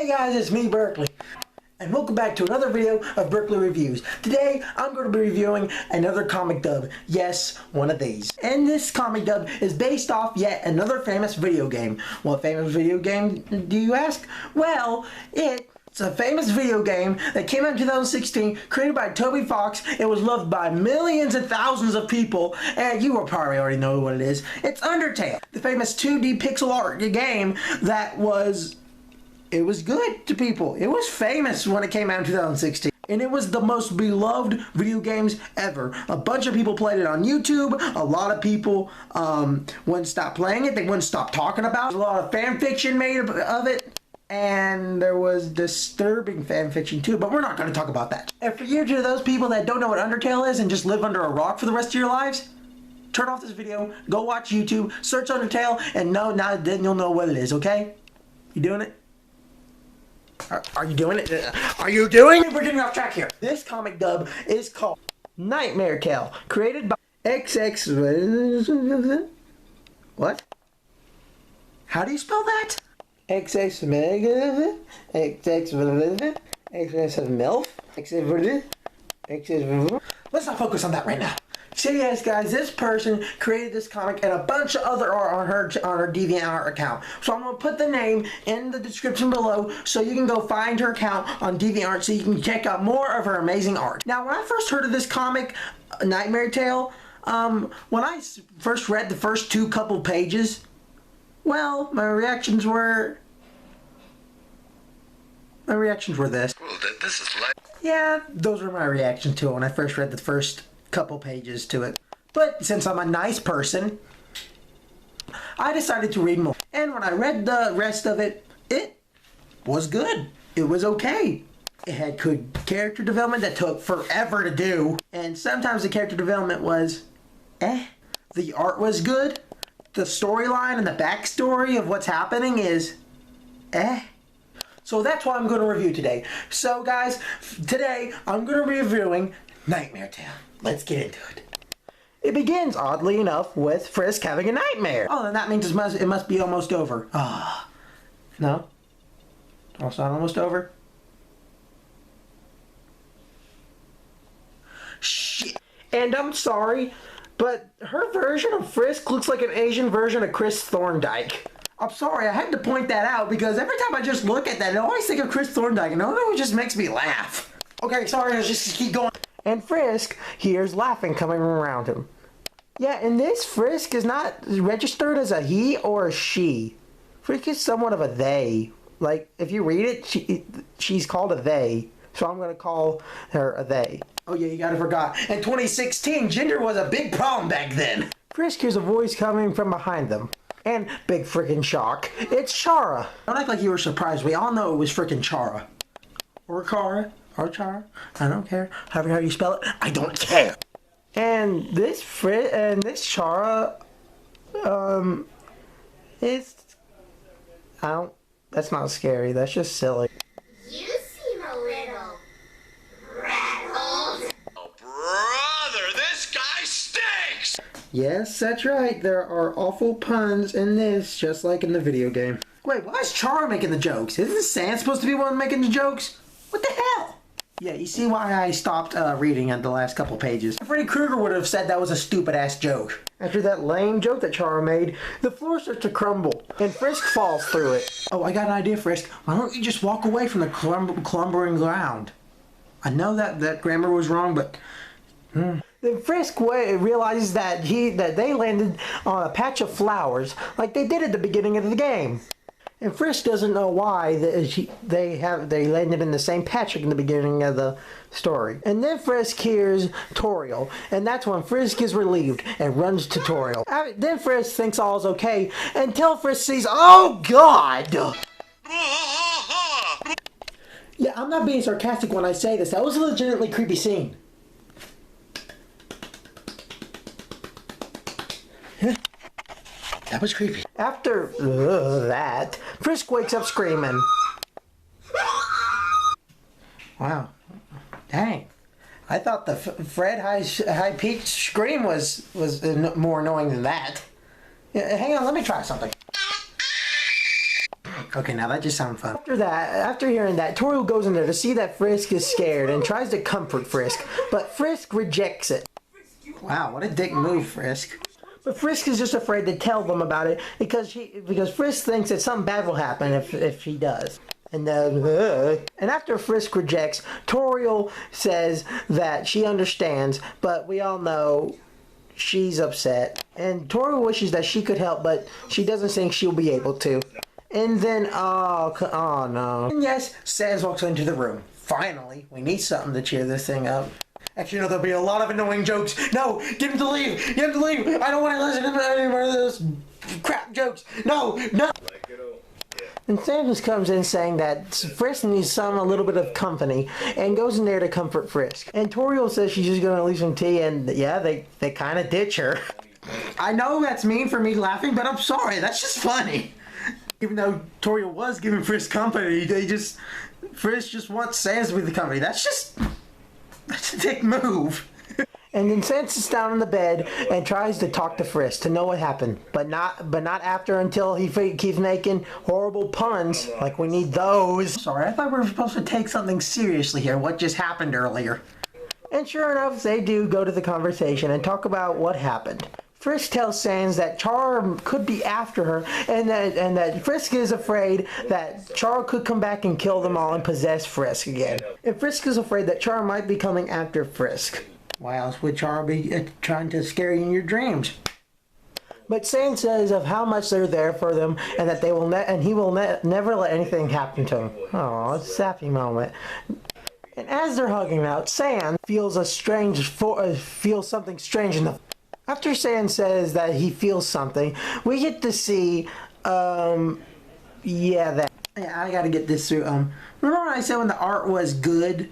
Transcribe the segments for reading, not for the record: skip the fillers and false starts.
Hey guys, it's me, Burkley, and welcome back to another video of Burkley Reviews. Today, I'm going to be reviewing another comic dub. Yes, one of these. And this comic dub is based off yet another famous video game. What famous video game, do you ask? Well, it's a famous video game that came out in 2016, created by Toby Fox. It was loved by millions and thousands of people, and you will probably already know what it is. It's Undertale, the famous 2D pixel art game that was good to people. It was famous when it came out in 2016. And it was the most beloved video games ever. A bunch of people played it on YouTube. A lot of people wouldn't stop playing it. They wouldn't stop talking about it. A lot of fan fiction made of it. And there was disturbing fan fiction too, but we're not going to talk about that. And for you, to those people that don't know what Undertale is and just live under a rock for the rest of your lives, turn off this video, go watch YouTube, search Undertale, and then you'll know what it is, okay? You doing it? Are you doing it? Are you doing it? We're getting off track here. This comic dub is called Nightmaretale, created by xxMileikalvanaxx. What? How do you spell that? xxMileikalvanaxx. Let's not focus on that right now. So yes, guys, this person created this comic and a bunch of other art on her Deviantart account. So I'm going to put the name in the description below so you can go find her account on Deviantart so you can check out more of her amazing art. Now, when I first heard of this comic, Nightmaretale, when I first read the first couple pages, well, my reactions were this. Well, this is like... Yeah, those were my reactions to it when I first read the first couple pages to it. But since I'm a nice person, I decided to read more. And when I read the rest of it, it was good. It was okay. It had good character development that took forever to do. And sometimes the character development was The art was good. The storyline and the backstory of what's happening is So that's what I'm going to review today. So guys, today I'm going to be reviewing Nightmaretale. Let's get into it. It begins, oddly enough, with Frisk having a nightmare. Oh, then that means it must be almost over. Ah. No? Oh, it's not almost over? Shit. And I'm sorry, but her version of Frisk looks like an Asian version of Chris Thorndike. I'm sorry, I had to point that out because every time I just look at that, I always think of Chris Thorndike, and it just makes me laugh. Okay, sorry, let's just keep going. And Frisk hears laughing coming around him. Yeah, and this Frisk is not registered as a he or a she. Frisk is somewhat of a they. Like, if you read it, she's called a they. So I'm going to call her a they. Oh yeah, you gotta forgot. In 2016, gender was a big problem back then. Frisk hears a voice coming from behind them. And big freaking shock, it's Chara. Don't act like you were surprised. We all know it was freaking Chara. Or Chara. Or Chara. I don't care. However you spell it, I don't care. And this Chara, that's not scary. That's just silly. You seem a little rattled. Oh, brother, this guy stinks! Yes, that's right. There are awful puns in this, just like in the video game. Wait, why is Chara making the jokes? Isn't Sam supposed to be one making the jokes? What the hell? Yeah, you see why I stopped reading at the last couple pages. Freddy Krueger would have said that was a stupid-ass joke. After that lame joke that Chara made, the floor starts to crumble, and Frisk falls through it. Oh, I got an idea, Frisk. Why don't you just walk away from the clumbering ground? I know that grammar was wrong, but... Then Frisk realizes that they landed on a patch of flowers, like they did at the beginning of the game. And Frisk doesn't know why they landed in the same patch in the beginning of the story. And then Frisk hears Toriel, and that's when Frisk is relieved and runs to Toriel. Then Frisk thinks all is okay until Frisk sees, oh God! Yeah, I'm not being sarcastic when I say this. That was a legitimately creepy scene. That was creepy. After that, Frisk wakes up screaming. Wow. Dang. I thought the Fred high-pitched scream was more annoying than that. Hang on, let me try something. Okay, now that just sounds fun. After hearing that, Toriel goes in there to see that Frisk is scared and tries to comfort Frisk, but Frisk rejects it. Wow, what a dick move, Frisk. But Frisk is just afraid to tell them about it because Frisk thinks that something bad will happen if he does. And after Frisk rejects, Toriel says that she understands, but we all know she's upset. And Toriel wishes that she could help, but she doesn't think she'll be able to. And then, oh no. And yes, Sans walks into the room. Finally, we need something to cheer this thing up. Actually, no, there'll be a lot of annoying jokes. No, get him to leave. Get him to leave. I don't want to listen to any more of those crap jokes. No, no. And Sam just comes in saying that Frisk needs a little bit of company and goes in there to comfort Frisk. And Toriel says she's just going to leave some tea, and yeah, they kind of ditch her. I know that's mean for me laughing, but I'm sorry. That's just funny. Even though Toriel was giving Frisk company, Frisk just wants Sans to be the company. That's a dick move. And then Sans sits down in the bed and tries to talk to Frisk to know what happened, but not after until he keeps making horrible puns. Like we need those. Sorry, I thought we were supposed to take something seriously here. What just happened earlier? And sure enough, they do go to the conversation and talk about what happened. Frisk tells Sans that Char could be after her, and that Frisk is afraid that Char could come back and kill them all and possess Frisk again. And Frisk is afraid that Char might be coming after Frisk. Why else would Char be trying to scare you in your dreams? But Sans says of how much they're there for them, and that he will never let anything happen to him. Oh, it's a sappy moment. And as they're hugging out, Sans feels something strange in the. After Sans says that he feels something, we get to see, I gotta get this through. Remember when I said when the art was good?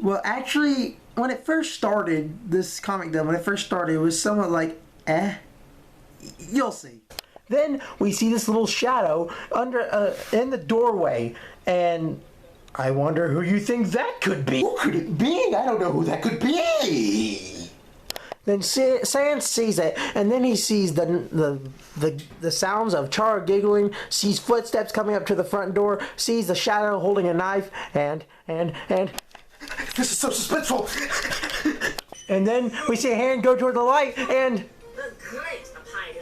Well, actually, when it first started, this comic done, when it first started, it was somewhat like, you'll see. Then we see this little shadow in the doorway, and I wonder who you think that could be. Who could it be? I don't know who that could be. Then Sans sees it, and then he sees the sounds of Char giggling, sees footsteps coming up to the front door, sees the shadow holding a knife, and this is so suspenseful. And then we see a hand go toward the light, and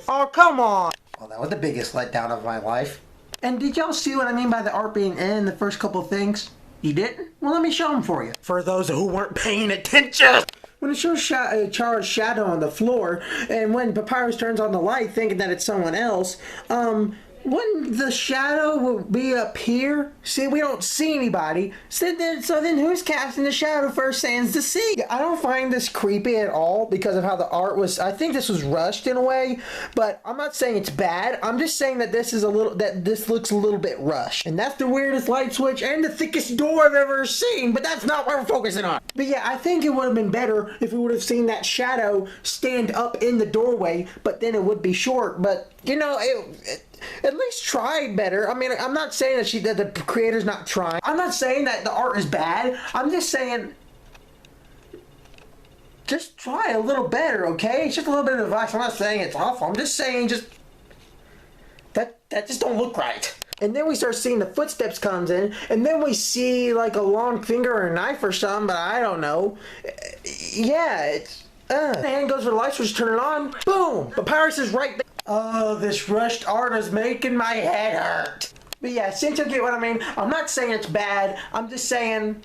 oh, come on! Well, that was the biggest letdown of my life. And did y'all see what I mean by the art being in the first couple of things? You didn't? Well, let me show them for you. For those who weren't paying attention. When it shows Char's shadow on the floor, and when Papyrus turns on the light thinking that it's someone else, wouldn't the shadow be up here? See, we don't see anybody. So then who's casting the shadow for Sans to see? I don't find this creepy at all because of how the art was. I think this was rushed in a way, but I'm not saying it's bad. I'm just saying that this looks a little bit rushed. And that's the weirdest light switch and the thickest door I've ever seen, but that's not what we're focusing on. But yeah, I think it would have been better if we would have seen that shadow stand up in the doorway, but then it would be short. But, you know, at least try better. I mean, I'm not saying that the creator's not trying. I'm not saying that the art is bad. I'm just saying, just try a little better, okay? It's just a little bit of advice. I'm not saying it's awful. I'm just saying that just don't look right. And then we start seeing the footsteps comes in, and then we see like a long finger or a knife or something, but I don't know. Yeah, it's the hand goes for the light switch, turn it on, boom! Papyrus is right there. Oh, this rushed art is making my head hurt. But yeah, since you get what I mean, I'm not saying it's bad. I'm just saying,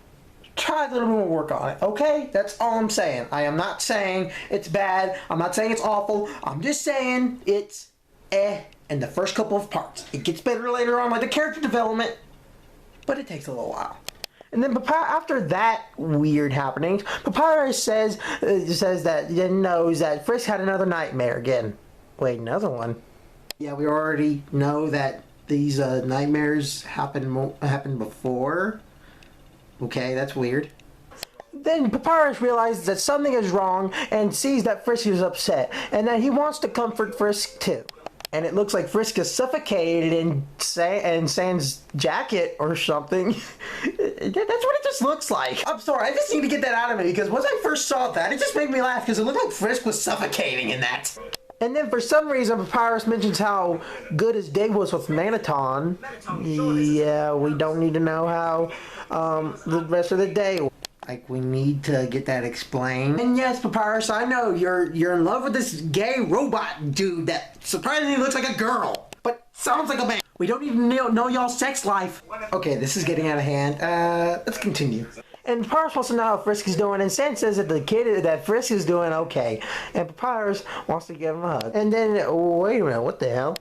try a little more work on it, okay? That's all I'm saying. I am not saying it's bad. I'm not saying it's awful. I'm just saying it's in the first couple of parts. It gets better later on with the character development, but it takes a little while. And then after that weird happening, Papyrus says that he knows that Frisk had another nightmare again. Wait, another one? Yeah, we already know that these nightmares happened before. Okay, that's weird. Then Papyrus realizes that something is wrong and sees that Frisk is upset and that he wants to comfort Frisk too. And it looks like Frisk is suffocated in Sans' jacket or something. That's what it just looks like. I'm sorry, I just need to get that out of me because once I first saw that, it just made me laugh because it looked like Frisk was suffocating in that. And then for some reason, Papyrus mentions how good his day was with Manaton. Yeah, we don't need to know how the rest of the day. Like, we need to get that explained. And yes, Papyrus, I know you're in love with this gay robot dude that surprisingly looks like a girl, but sounds like a man. We don't even know y'all's sex life. Okay, this is getting out of hand. Let's continue. And Papyrus wants to know how Frisk is doing, and Sans says that the kid that Frisk is doing okay. And Papyrus wants to give him a hug. And then, wait a minute, what the hell?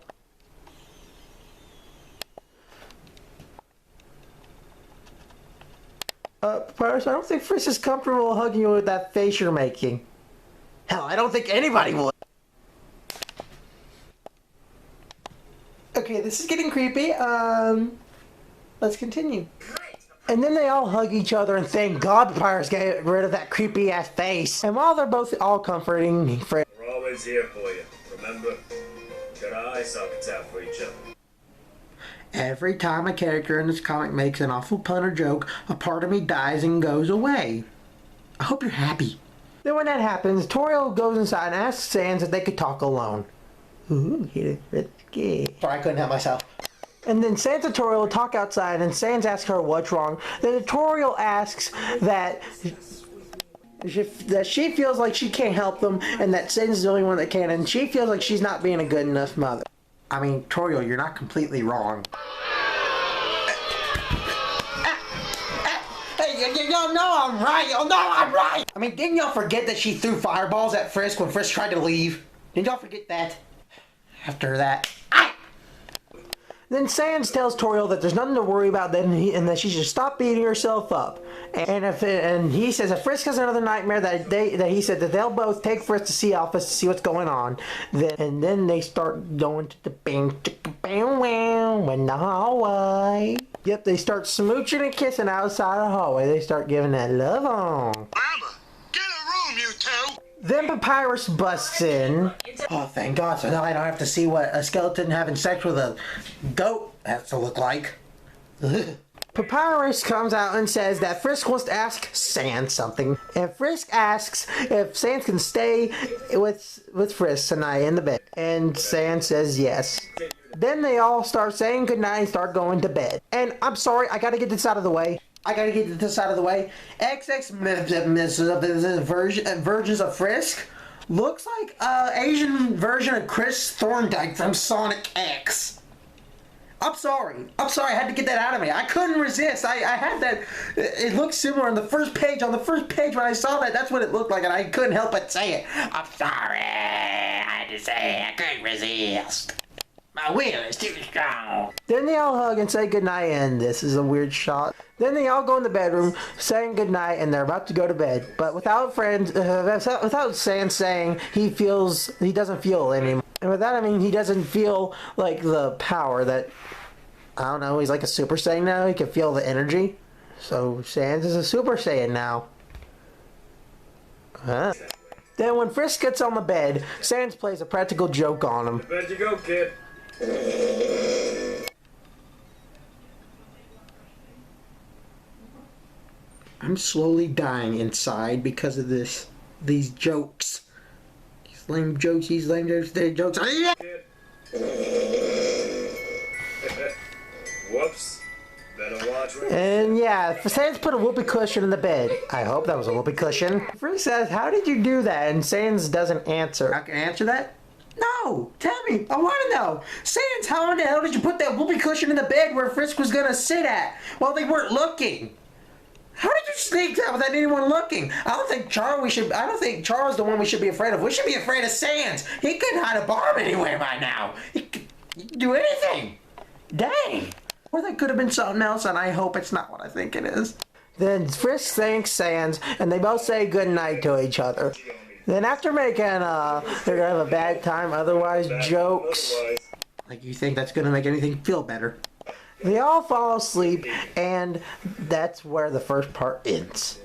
Papyrus, I don't think Frisk is comfortable hugging you with that face you're making. Hell, I don't think anybody would. Okay, this is getting creepy. Let's continue. And then they all hug each other and thank God Papyrus got rid of that creepy ass face. And while they're both all comforting Frisk, We're always here for you. Remember, got our eye sockets out for each other. every time a character in this comic makes an awful pun or joke, a part of me dies and goes away. I hope you're happy. Then when that happens, Toriel goes inside and asks Sans if they could talk alone. Ooh, risky. Sorry, I couldn't help myself. And then Sans and Toriel talk outside, and Sans asks her what's wrong. Then Toriel asks that she feels like she can't help them, and that Sans is the only one that can, and she feels like she's not being a good enough mother. I mean, Toriel, you're not completely wrong. Hey, y'all know I'm right. Y'all know I'm right. I mean, didn't y'all forget that she threw fireballs at Frisk when Frisk tried to leave? Didn't y'all forget that? After that. Then Sans tells Toriel that there's nothing to worry about and that she should stop beating herself up. And he says if Frisk has another nightmare, that he said that they'll both take Frisk to see Office to see what's going on. Then they start going to the bang chicka bang wow in the hallway. Yep, they start smooching and kissing outside the hallway. They start giving that love on. Mama, get a room, you two! Then Papyrus busts in. Oh, thank God, so now I don't have to see what a skeleton having sex with a goat has to look like. Papyrus comes out and says that Frisk wants to ask Sans something. And Frisk asks if Sans can stay with Frisk tonight in the bed. And Sans says yes. Then they all start saying goodnight and start going to bed. And I'm sorry, I gotta get this out of the way. xxMileikalvanaxx versions of Frisk looks like an Asian version of Chris Thorndike from Sonic X. I'm sorry, I had to get that out of me. I couldn't resist. I had that, it looked similar on the first page. On the first page when I saw that, that's what it looked like, and I couldn't help but say it. I'm sorry, I had to say it, I couldn't resist. My will is too strong. Then they all hug and say goodnight, and this is a weird shot. Then they all go in the bedroom, saying goodnight, and they're about to go to bed. But without Sans saying he doesn't feel anymore. And with that, I mean he doesn't feel like the power that, I don't know, he's like a Super Saiyan now. He can feel the energy. So Sans is a Super Saiyan now. Huh? Then when Frisk gets on the bed, Sans plays a practical joke on him. To bed you go, kid. I'm slowly dying inside because of these jokes. These lame jokes, they're jokes. Whoops. Better watch. And yeah, Sans put a whoopee cushion in the bed. I hope that was a whoopee cushion. Frisk says, how did you do that? And Sans doesn't answer. I can answer that? No! Tell me! I want to know! Sans, how in the hell did you put that whoopee cushion in the bed where Frisk was gonna sit at while they weren't looking? How did you sneak that without anyone looking? I don't think Charles is the one we should be afraid of. We should be afraid of Sans. He couldn't hide a bomb anywhere by now. He could do anything. Dang! Or that could have been something else, and I hope it's not what I think it is. Then Frisk thanks Sans, and they both say goodnight to each other. Then after making, they're gonna have a bad time, otherwise jokes. Like you think that's gonna make anything feel better. They all fall asleep, and that's where the first part ends.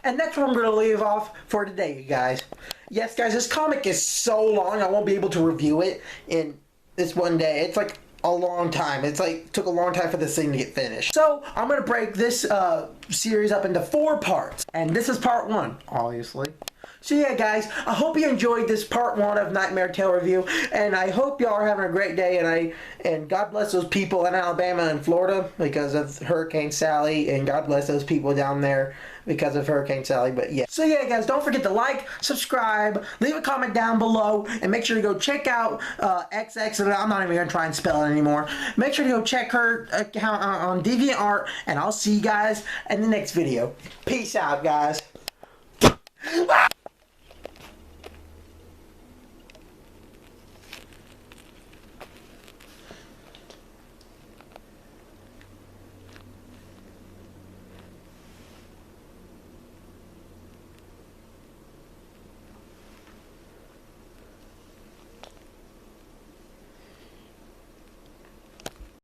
And that's where I'm gonna leave off for today, you guys. Yes, guys, this comic is so long, I won't be able to review it in this one day. It's like a long time. It's like, took a long time for this thing to get finished. So, I'm gonna break this series up into 4 parts. And this is part 1, obviously. So yeah, guys, I hope you enjoyed this part 1 of Nightmaretale review, and I hope y'all are having a great day, and God bless those people in Alabama and Florida because of Hurricane Sally, and God bless those people down there because of Hurricane Sally. But yeah. So yeah, guys, don't forget to like, subscribe, leave a comment down below, and make sure to go check out XX. I'm not even gonna try and spell it anymore. Make sure to go check her account on Deviantart, and I'll see you guys in the next video. Peace out, guys.